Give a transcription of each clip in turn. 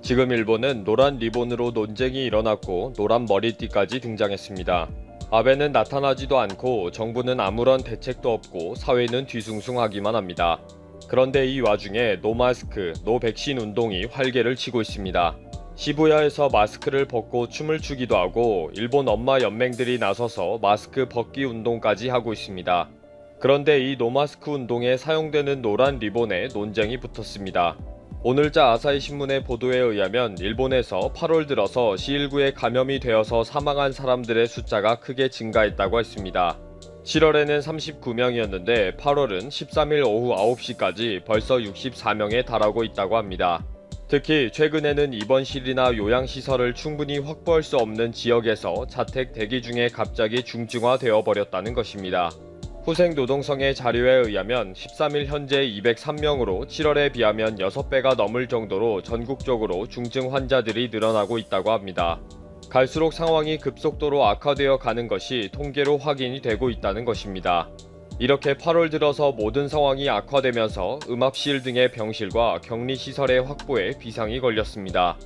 지금 일본은 노란 리본으로 논쟁이 일어났고 노란 머리띠까지 등장했습니다. 아베는 나타나지도 않고 정부는 아무런 대책도 없고 사회는 뒤숭숭하기만 합니다. 그런데 이 와중에 노마스크, 노백신 운동이 활개를 치고 있습니다. 시부야에서 마스크를 벗고 춤을 추기도 하고 일본 엄마 연맹들이 나서서 마스크 벗기 운동까지 하고 있습니다. 그런데 이 노마스크 운동에 사용되는 노란 리본에 논쟁이 붙었습니다. 오늘자 아사히 신문의 보도에 의하면 일본에서 8월 들어서 시19에 감염이 되어서 사망한 사람들의 숫자가 크게 증가했다고 했습니다. 7월에는 39명이었는데 8월은 13일 오후 9시까지 벌써 64명에 달하고 있다고 합니다. 특히 최근에는 입원실이나 요양시설을 충분히 확보할 수 없는 지역에서 자택 대기 중에 갑자기 중증화되어 버렸다는 것입니다. 후생노동성의 자료에 의하면 13일 현재 203명으로 7월에 비하면 6배가 넘을 정도로 전국적으로 중증 환자들이 늘어나고 있다고 합니다. 갈수록 상황이 급속도로 악화되어 가는 것이 통계로 확인이 되고 있다는 것입니다. 이렇게 8월 들어서 모든 상황이 악화되면서 음압실 등의 병실과 격리시설의 확보에 비상이 걸렸습니다.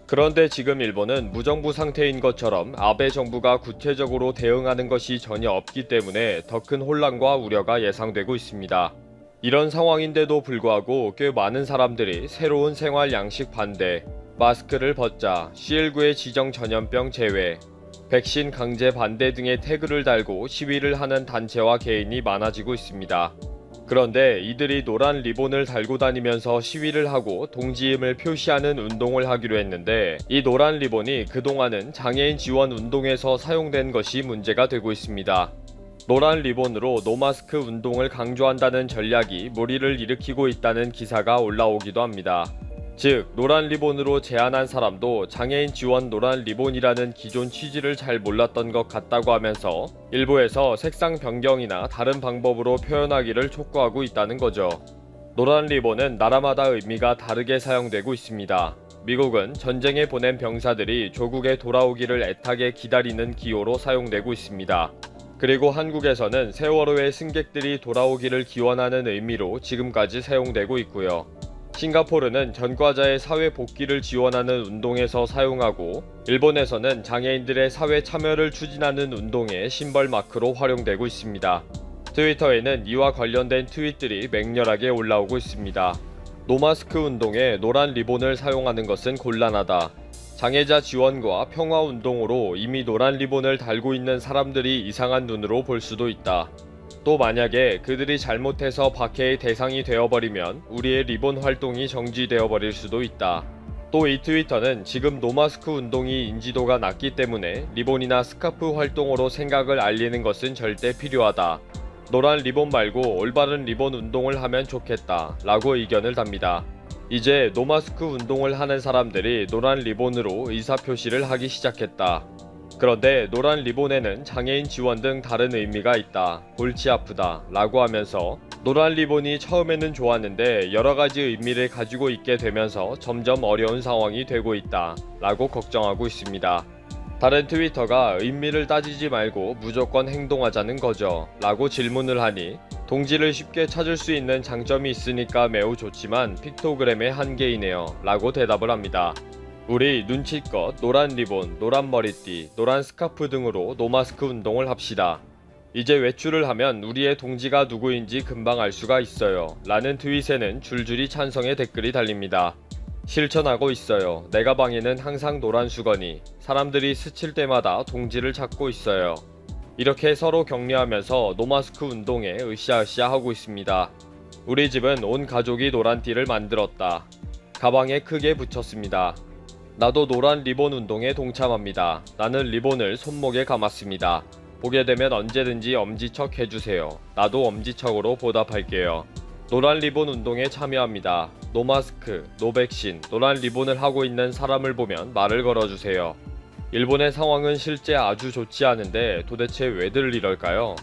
그런데 지금 일본은 무정부 상태인 것처럼 아베 정부가 구체적으로 대응하는 것이 전혀 없기 때문에 더 큰 혼란과 우려가 예상되고 있습니다. 이런 상황인데도 불구하고 꽤 많은 사람들이 새로운 생활 양식 반대, 마스크를 벗자, C19의 지정 전염병 제외, 백신 강제 반대 등의 태그를 달고 시위를 하는 단체와 개인이 많아지고 있습니다. 그런데 이들이 노란 리본을 달고 다니면서 시위를 하고 동지임을 표시하는 운동을 하기로 했는데 이 노란 리본이 그동안은 장애인 지원 운동에서 사용된 것이 문제가 되고 있습니다. 노란 리본으로 노마스크 운동을 강조한다는 전략이 물의를 일으키고 있다는 기사가 올라오기도 합니다. 즉, 노란 리본으로 제안한 사람도 장애인 지원 노란 리본이라는 기존 취지를 잘 몰랐던 것 같다고 하면서 일부에서 색상 변경이나 다른 방법으로 표현하기를 촉구하고 있다는 거죠. 노란 리본은 나라마다 의미가 다르게 사용되고 있습니다. 미국은 전쟁에 보낸 병사들이 조국에 돌아오기를 애타게 기다리는 기호로 사용되고 있습니다. 그리고 한국에서는 세월호의 승객들이 돌아오기를 기원하는 의미로 지금까지 사용되고 있고요. 싱가포르는 전과자의 사회 복귀를 지원하는 운동에서 사용하고 일본에서는 장애인들의 사회 참여를 추진하는 운동의 심벌 마크로 활용되고 있습니다. 트위터에는 이와 관련된 트윗들이 맹렬하게 올라오고 있습니다. 노마스크 운동에 노란 리본을 사용하는 것은 곤란하다. 장애자 지원과 평화 운동으로 이미 노란 리본을 달고 있는 사람들이 이상한 눈으로 볼 수도 있다. 또 만약에 그들이 잘못해서 박해의 대상이 되어버리면 우리의 리본 활동이 정지되어버릴 수도 있다. 또 이 트위터는 지금 노마스크 운동이 인지도가 낮기 때문에 리본이나 스카프 활동으로 생각을 알리는 것은 절대 필요하다. 노란 리본 말고 올바른 리본 운동을 하면 좋겠다 라고 의견을 답니다. 이제 노마스크 운동을 하는 사람들이 노란 리본으로 의사표시를 하기 시작했다. 그런데 노란 리본에는 장애인 지원 등 다른 의미가 있다. 골치 아프다 라고 하면서 노란 리본이 처음에는 좋았는데 여러가지 의미를 가지고 있게 되면서 점점 어려운 상황이 되고 있다 라고 걱정하고 있습니다. 다른 트위터가 의미를 따지지 말고 무조건 행동하자는 거죠 라고 질문을 하니 동지를 쉽게 찾을 수 있는 장점이 있으니까 매우 좋지만 픽토그램의 한계이네요 라고 대답을 합니다. 우리 눈치껏 노란 리본, 노란 머리띠, 노란 스카프 등으로 노마스크 운동을 합시다. 이제 외출을 하면 우리의 동지가 누구인지 금방 알 수가 있어요 라는 트윗에는 줄줄이 찬성의 댓글이 달립니다. 실천하고 있어요. 내 가방에는 항상 노란 수건이. 사람들이 스칠 때마다 동지를 찾고 있어요. 이렇게 서로 격려하면서 노마스크 운동에 으쌰으쌰 하고 있습니다. 우리 집은 온 가족이 노란 띠를 만들었다. 가방에 크게 붙였습니다. 나도 노란 리본 운동에 동참합니다. 나는 리본을 손목에 감았습니다. 보게 되면 언제든지 엄지척 해주세요. 나도 엄지척으로 보답할게요. 노란 리본 운동에 참여합니다. 노마스크, 노백신, 노란 리본을 하고 있는 사람을 보면 말을 걸어주세요. 일본의 상황은 실제 아주 좋지 않은데 도대체 왜들 이럴까요?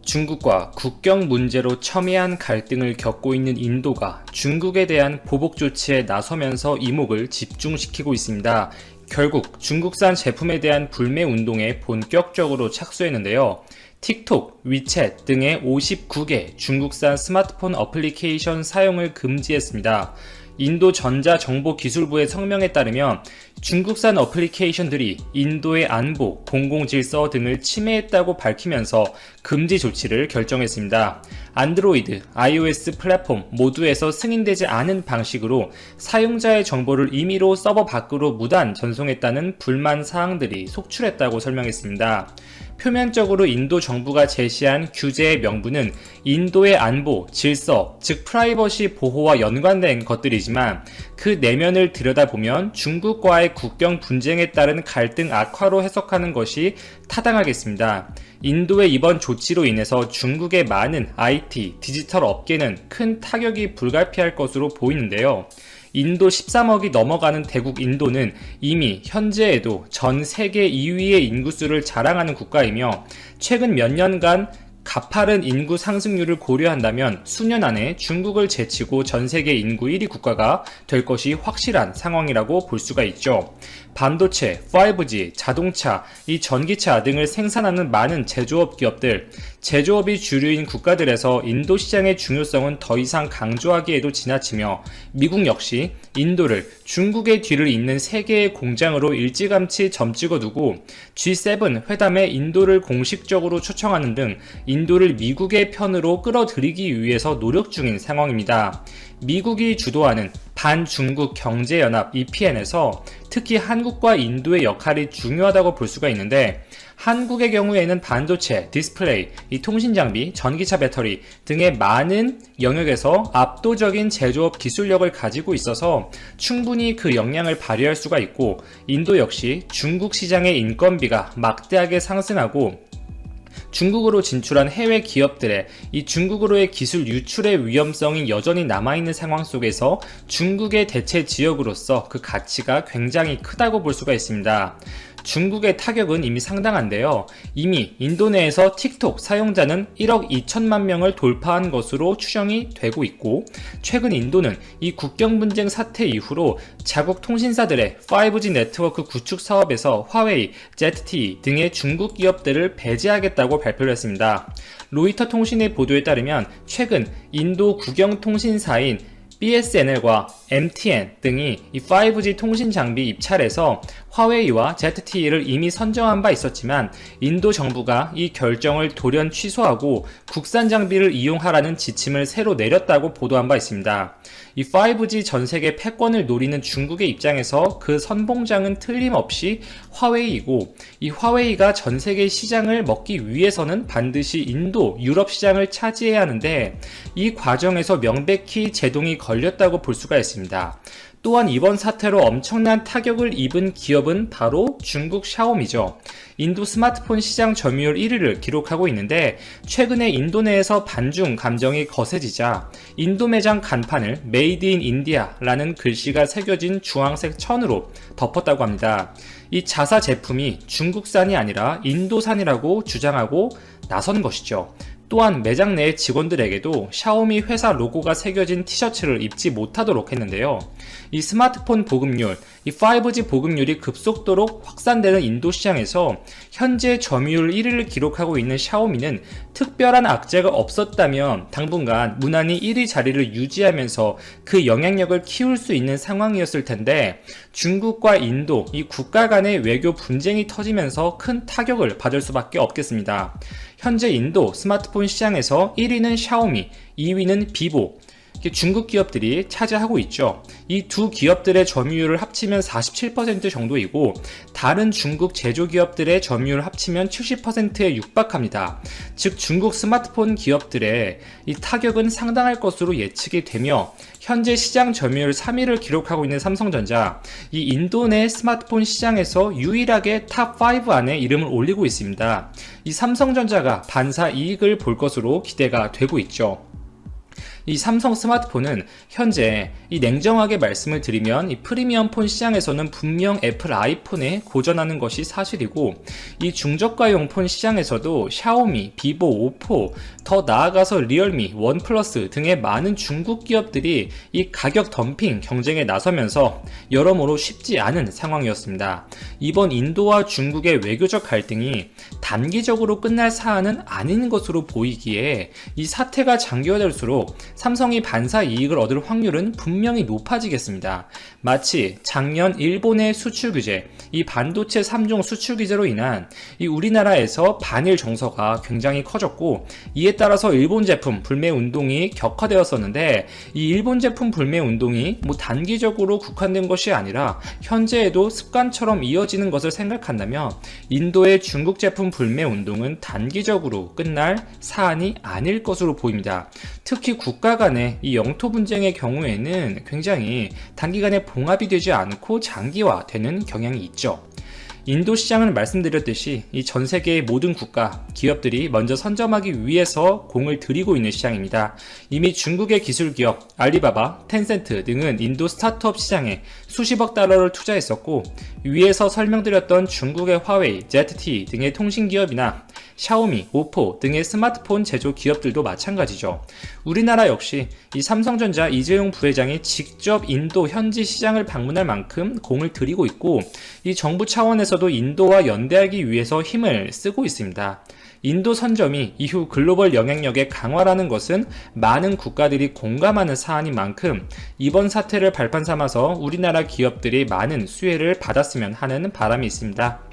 중국과 국경 문제로 첨예한 갈등을 겪고 있는 인도가 중국에 대한 보복 조치에 나서면서 이목을 집중시키고 있습니다. 결국 중국산 제품에 대한 불매 운동에 본격적으로 착수했는데요. 틱톡, 위챗 등의 59개 중국산 스마트폰 어플리케이션 사용을 금지했습니다. 인도 전자정보기술부의 성명에 따르면 중국산 어플리케이션들이 인도의 안보, 공공질서 등을 침해했다고 밝히면서 금지 조치를 결정했습니다. 안드로이드, iOS 플랫폼 모두에서 승인되지 않은 방식으로 사용자의 정보를 임의로 서버 밖으로 무단 전송했다는 불만 사항들이 속출했다고 설명했습니다. 표면적으로 인도 정부가 제시한 규제의 명분은 인도의 안보, 질서, 즉 프라이버시 보호와 연관된 것들이지만 그 내면을 들여다보면 중국과의 국경 분쟁에 따른 갈등 악화로 해석하는 것이 타당하겠습니다. 인도의 이번 조치로 인해서 중국의 많은 IT, 디지털 업계는 큰 타격이 불가피할 것으로 보이는데요. 인도 13억이 넘어가는 대국 인도는 이미 현재에도 전 세계 2위의 인구수를 자랑하는 국가이며 최근 몇 년간 가파른 인구 상승률을 고려한다면 수년 안에 중국을 제치고 전 세계 인구 1위 국가가 될 것이 확실한 상황이라고 볼 수가 있죠. 반도체, 5G, 자동차, 이 전기차 등을 생산하는 많은 제조업 기업들, 제조업이 주류인 국가들에서 인도 시장의 중요성은 더 이상 강조하기에도 지나치며 미국 역시 인도를 중국의 뒤를 잇는 세계의 공장으로 일찌감치 점찍어두고 G7 회담에 인도를 공식적으로 초청하는 등 인도를 미국의 편으로 끌어들이기 위해서 노력 중인 상황입니다. 미국이 주도하는 반중국 경제연합 EPN에서 특히 한국과 인도의 역할이 중요하다고 볼 수가 있는데 한국의 경우에는 반도체, 디스플레이, 이 통신장비, 전기차 배터리 등의 많은 영역에서 압도적인 제조업 기술력을 가지고 있어서 충분히 그 역량을 발휘할 수가 있고 인도 역시 중국 시장의 인건비가 막대하게 상승하고 중국으로 진출한 해외 기업들의 이 중국으로의 기술 유출의 위험성이 여전히 남아있는 상황 속에서 중국의 대체 지역으로서 그 가치가 굉장히 크다고 볼 수가 있습니다. 중국의 타격은 이미 상당한데요. 이미 인도 내에서 틱톡 사용자는 1억 2천만 명을 돌파한 것으로 추정이 되고 있고 최근 인도는 이 국경 분쟁 사태 이후로 자국 통신사들의 5G 네트워크 구축 사업에서 화웨이, ZTE 등의 중국 기업들을 배제하겠다고 발표를 했습니다. 로이터 통신의 보도에 따르면 최근 인도 국영 통신사인 BSNL과 MTN 등이 이 5G 통신 장비 입찰에서 화웨이와 ZTE를 이미 선정한 바 있었지만 인도 정부가 이 결정을 돌연 취소하고 국산 장비를 이용하라는 지침을 새로 내렸다고 보도한 바 있습니다. 이 5G 전 세계 패권을 노리는 중국의 입장에서 그 선봉장은 틀림없이 화웨이이고 이 화웨이가 전 세계 시장을 먹기 위해서는 반드시 인도, 유럽 시장을 차지해야 하는데 이 과정에서 명백히 제동이 걸렸다고 볼 수가 있습니다. 또한 이번 사태로 엄청난 타격을 입은 기업은 바로 중국 샤오미죠. 인도 스마트폰 시장 점유율 1위를 기록하고 있는데 최근에 인도 내에서 반중 감정이 거세지자 인도 매장 간판을 메이드 인 인디아라는 글씨가 새겨진 주황색 천으로 덮었다고 합니다. 이 자사 제품이 중국산이 아니라 인도산이라고 주장하고 나선 것이죠. 또한 매장 내 직원들에게도 샤오미 회사 로고가 새겨진 티셔츠를 입지 못하도록 했는데요. 이 스마트폰 보급률, 이 5G 보급률이 급속도로 확산되는 인도 시장에서 현재 점유율 1위를 기록하고 있는 샤오미는 특별한 악재가 없었다면 당분간 무난히 1위 자리를 유지하면서 그 영향력을 키울 수 있는 상황이었을 텐데 중국과 인도, 이 국가 간의 외교 분쟁이 터지면서 큰 타격을 받을 수밖에 없겠습니다. 현재 인도 스마트폰 시장에서 1위는 샤오미, 2위는 비보, 중국 기업들이 차지하고 있죠. 이 두 기업들의 점유율을 합치면 47% 정도이고 다른 중국 제조기업들의 점유율을 합치면 70%에 육박합니다. 즉 중국 스마트폰 기업들의 이 타격은 상당할 것으로 예측이 되며 현재 시장 점유율 3위를 기록하고 있는 삼성전자, 이 인도 내 스마트폰 시장에서 유일하게 탑5 안에 이름을 올리고 있습니다. 이 삼성전자가 반사 이익을 볼 것으로 기대가 되고 있죠. 이 삼성 스마트폰은 현재 이 냉정하게 말씀을 드리면 이 프리미엄 폰 시장에서는 분명 애플 아이폰에 고전하는 것이 사실이고 이 중저가용 폰 시장에서도 샤오미, 비보, 오포, 더 나아가서 리얼미, 원플러스 등의 많은 중국 기업들이 이 가격 덤핑 경쟁에 나서면서 여러모로 쉽지 않은 상황이었습니다. 이번 인도와 중국의 외교적 갈등이 단기적으로 끝날 사안은 아닌 것으로 보이기에 이 사태가 장기화될수록 삼성이 반사 이익을 얻을 확률은 분명히 높아지겠습니다. 마치 작년 일본의 수출 규제, 이 반도체 3종 수출 규제로 인한 이 우리나라에서 반일 정서가 굉장히 커졌고, 이에 따라서 일본 제품 불매 운동이 격화되었었는데, 이 일본 제품 불매 운동이 단기적으로 국한된 것이 아니라 현재에도 습관처럼 이어지는 것을 생각한다면 인도의 중국 제품 불매 운동은 단기적으로 끝날 사안이 아닐 것으로 보입니다. 특히 국가 간의 이 영토 분쟁의 경우에는 굉장히 단기간에 봉합이 되지 않고 장기화되는 경향이 있죠. 인도 시장은 말씀드렸듯이 이 전 세계의 모든 국가, 기업들이 먼저 선점하기 위해서 공을 들이고 있는 시장입니다. 이미 중국의 기술 기업, 알리바바, 텐센트 등은 인도 스타트업 시장에 수십억 달러를 투자했었고, 위에서 설명드렸던 중국의 화웨이, ZTE 등의 통신 기업이나 샤오미, 오포 등의 스마트폰 제조 기업들도 마찬가지죠. 우리나라 역시 이 삼성전자 이재용 부회장이 직접 인도 현지 시장을 방문할 만큼 공을 들이고 있고, 이 정부 차원에서도 인도와 연대하기 위해서 힘을 쓰고 있습니다. 인도 선점이 이후 글로벌 영향력의 강화라는 것은 많은 국가들이 공감하는 사안인 만큼 이번 사태를 발판 삼아서 우리나라 기업들이 많은 수혜를 받았으면 하는 바람이 있습니다.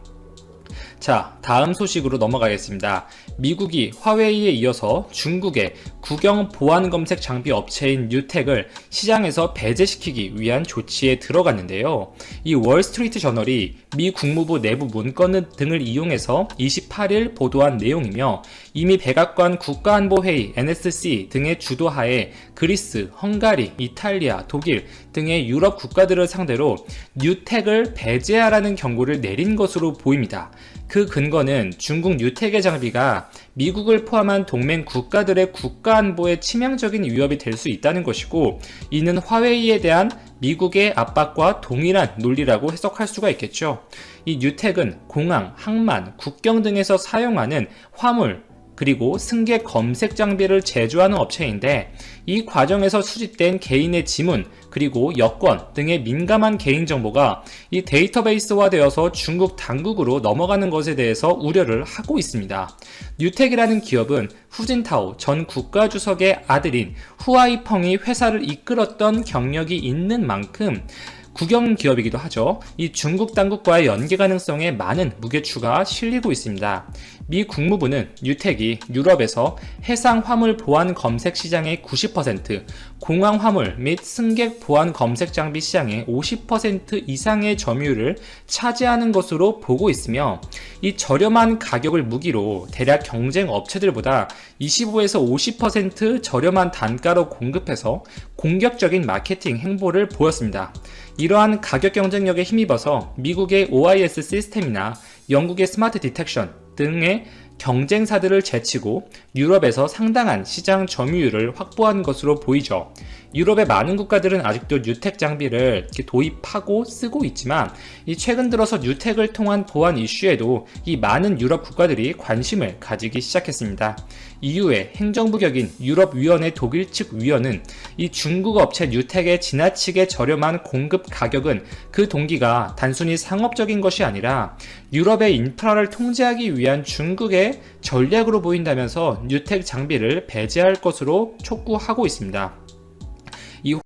자, 다음 소식으로 넘어가겠습니다. 미국이 화웨이에 이어서 중국의 국영 보안 검색 장비 업체인 뉴텍을 시장에서 배제시키기 위한 조치에 들어갔는데요. 이 월스트리트 저널이 미 국무부 내부 문건 등을 이용해서 28일 보도한 내용이며, 이미 백악관 국가안보회의 NSC 등의 주도하에 그리스, 헝가리, 이탈리아, 독일 등의 유럽 국가들을 상대로 뉴텍을 배제하라는 경고를 내린 것으로 보입니다. 그 근거는 중국 뉴텍의 장비가 미국을 포함한 동맹 국가들의 국가안보에 치명적인 위협이 될 수 있다는 것이고, 이는 화웨이에 대한 미국의 압박과 동일한 논리라고 해석할 수가 있겠죠. 이 뉴텍은 공항, 항만, 국경 등에서 사용하는 화물, 그리고 승객 검색 장비를 제조하는 업체인데, 이 과정에서 수집된 개인의 지문, 그리고 여권 등의 민감한 개인정보가 이 데이터베이스화되어서 중국 당국으로 넘어가는 것에 대해서 우려를 하고 있습니다. 뉴텍이라는 기업은 후진타오 전 국가주석의 아들인 후아이펑이 회사를 이끌었던 경력이 있는 만큼 국영 기업이기도 하죠. 이 중국 당국과의 연계 가능성에 많은 무게추가 실리고 있습니다. 미 국무부는 뉴텍이 유럽에서 해상 화물 보안 검색 시장의 90%, 공항 화물 및 승객 보안 검색 장비 시장의 50% 이상의 점유율을 차지하는 것으로 보고 있으며, 이 저렴한 가격을 무기로 대략 경쟁 업체들보다 25에서 50% 저렴한 단가로 공급해서 공격적인 마케팅 행보를 보였습니다. 이러한 가격 경쟁력에 힘입어서 미국의 OIS 시스템이나 영국의 스마트 디텍션 등의 경쟁사들을 제치고 유럽에서 상당한 시장 점유율을 확보한 것으로 보이죠. 유럽의 많은 국가들은 아직도 뉴텍 장비를 이렇게 도입하고 쓰고 있지만, 이 최근 들어서 뉴텍을 통한 보안 이슈에도 이 많은 유럽 국가들이 관심을 가지기 시작했습니다. EU의 행정부 격인 유럽위원회 독일 측 위원은 이 중국 업체 뉴텍의 지나치게 저렴한 공급 가격은 그 동기가 단순히 상업적인 것이 아니라 유럽의 인프라를 통제하기 위한 중국의 전략으로 보인다면서 뉴텍 장비를 배제할 것으로 촉구하고 있습니다.